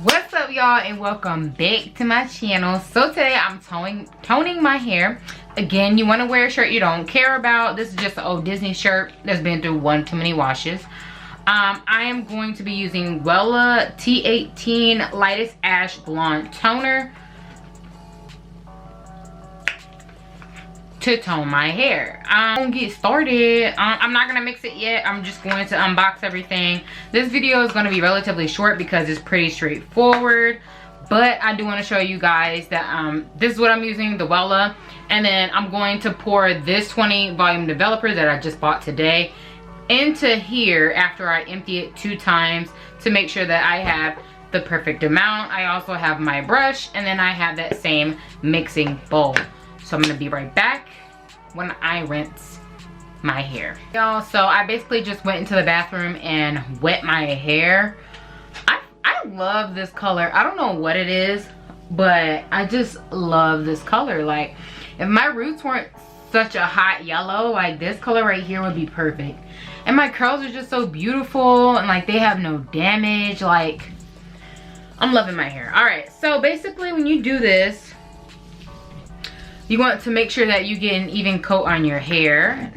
What's up, y'all, and welcome back to my channel. So today I'm toning my hair. Again, you want to wear a shirt you don't care about. This is just an old Disney shirt that's been through one too many washes. I am going to be using Wella T18 Lightest Ash Blonde Toner to tone my hair. I'm gonna get started. I'm not gonna mix it yet. I'm just going to unbox everything. This video is gonna be relatively short because it's pretty straightforward, but I do want to show you guys that this is what I'm using, the Wella, and then I'm going to pour this 20 volume developer that I just bought today into here after I empty it 2 times to make sure that I have the perfect amount. I also have my brush, and then I have that same mixing bowl. So I'm gonna be right back when I rinse my hair. Y'all, so I basically just went into the bathroom and wet my hair. I love this color. I don't know what it is, but I just love this color. Like, if my roots weren't such a hot yellow, like this color right here would be perfect. And my curls are just so beautiful, and like they have no damage. Like, I'm loving my hair. All right, so basically when you do this, you want to make sure that you get an even coat on your hair.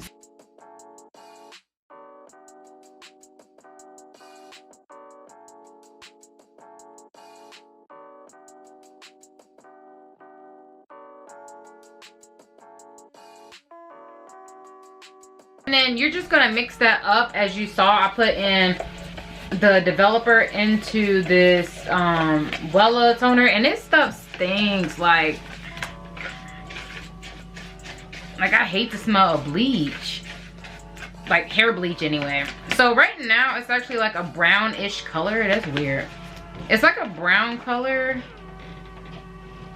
And then you're just gonna mix that up. As you saw, I put in the developer into this Wella toner, and this stuff stinks. Like I hate the smell of bleach, like hair bleach anyway. So right now it's actually like a brownish color. That's weird. It's like a brown color.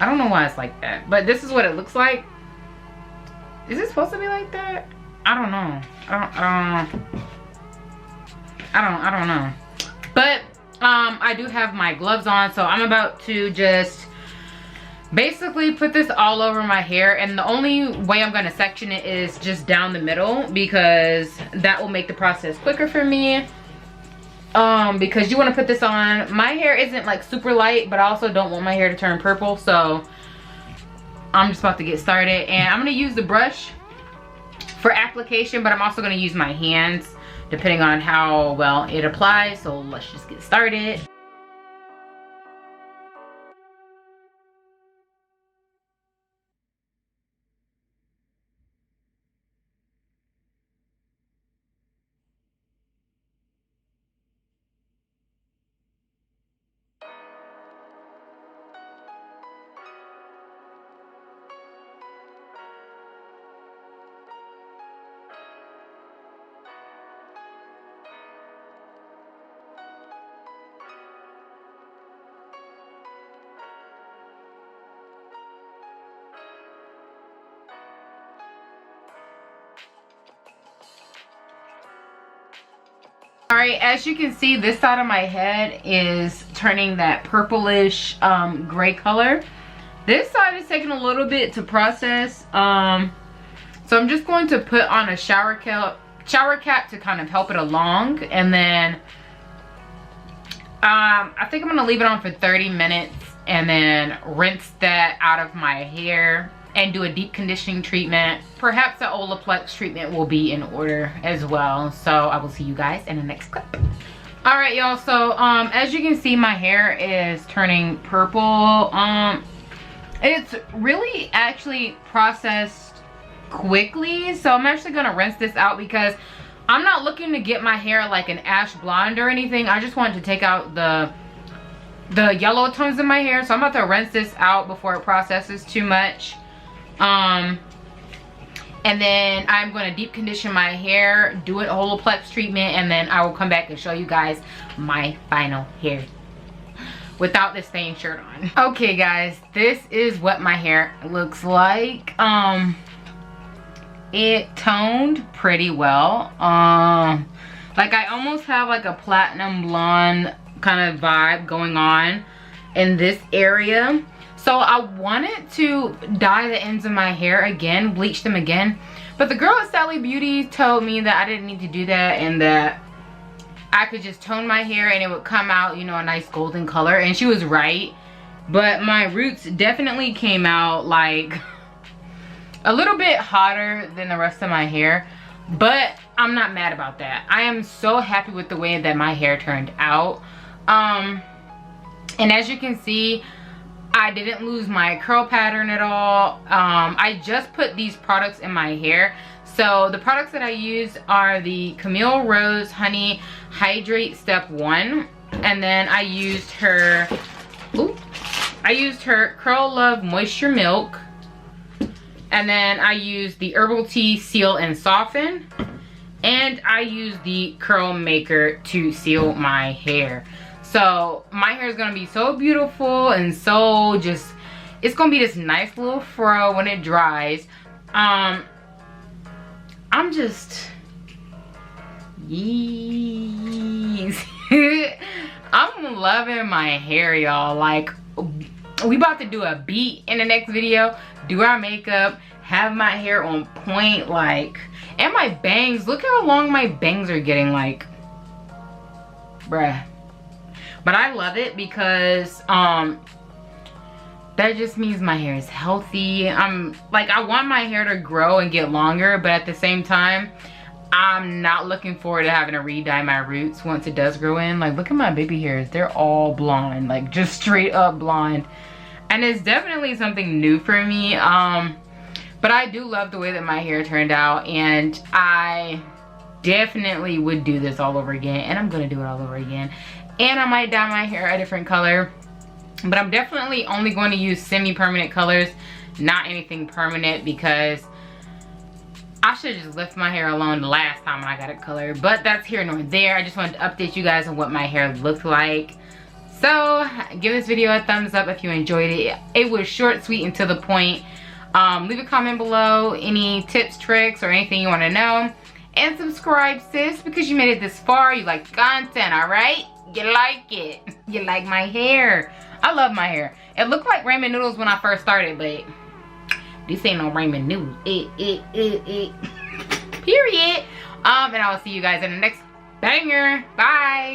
I don't know why it's like that, but this is what it looks like. Is it supposed to be like that? I don't know. I don't know. But I do have my gloves on, so I'm about to just basically put this all over my hair, and the only way I'm going to section it is just down the middle, because that will make the process quicker for me. Because you want to put this on. My hair isn't like super light, but I also don't want my hair to turn purple, so I'm just about to get started. And I'm going to use the brush for application, but I'm also going to use my hands depending on how well it applies. So let's just get started. All right, as you can see, this side of my head is turning that purplish gray color. This side is taking a little bit to process. So I'm just going to put on a shower cap to kind of help it along. And then I think I'm gonna leave it on for 30 minutes and then rinse that out of my hair and do a deep conditioning treatment. Perhaps the Olaplex treatment will be in order as well. So I will see you guys in the next clip. All right, y'all, so as you can see, my hair is turning purple. It's really actually processed quickly, so I'm actually gonna rinse this out because I'm not looking to get my hair like an ash blonde or anything. I just wanted to take out the yellow tones in my hair, so I'm about to rinse this out before it processes too much. And then I'm going to deep condition my hair, do an Olaplex treatment, and then I will come back and show you guys my final hair without this stained shirt on. Okay guys, this is what my hair looks like. It toned pretty well. Like I almost have like a platinum blonde kind of vibe going on in this area. So I wanted to dye the ends of my hair again, bleach them again, but the girl at Sally Beauty told me that I didn't need to do that and that I could just tone my hair and it would come out, you know, a nice golden color. And she was right. But my roots definitely came out like a little bit hotter than the rest of my hair. But I'm not mad about that. I am so happy with the way that my hair turned out. And as you can see, I didn't lose my curl pattern at all. I just put these products in my hair. So the products that I use are the Camille Rose Honey Hydrate Step 1. And then I used her Curl Love Moisture Milk. And then I used the Herbal Tea Seal and Soften. And I used the Curl Maker to seal my hair. So my hair is going to be so beautiful and so just, it's going to be this nice little fro when it dries. I'm just, yeez. I'm loving my hair, y'all. Like, we about to do a beat in the next video, do our makeup, have my hair on point, like, and my bangs. Look how long my bangs are getting, like, bruh. But I love it because that just means my hair is healthy. Like, I want my hair to grow and get longer, but at the same time, I'm not looking forward to having to re-dye my roots once it does grow in. Like, look at my baby hairs. They're all blonde, like just straight up blonde. And it's definitely something new for me. But I do love the way that my hair turned out, and I definitely would do this all over again, and I'm gonna do it all over again. And I might dye my hair a different color, but I'm definitely only going to use semi-permanent colors, not anything permanent, because I should have just left my hair alone the last time when I got it colored. But that's here nor there. I just wanted to update you guys on what my hair looked like. So give this video a thumbs up if you enjoyed it. It was short, sweet, and to the point. Leave a comment below any tips, tricks, or anything you want to know. And subscribe, sis, because you made it this far. You like the content, alright? You like it. You like my hair. I love my hair. It looked like ramen noodles when I first started, but this ain't no ramen noodles. Period. And I will see you guys in the next banger. Bye.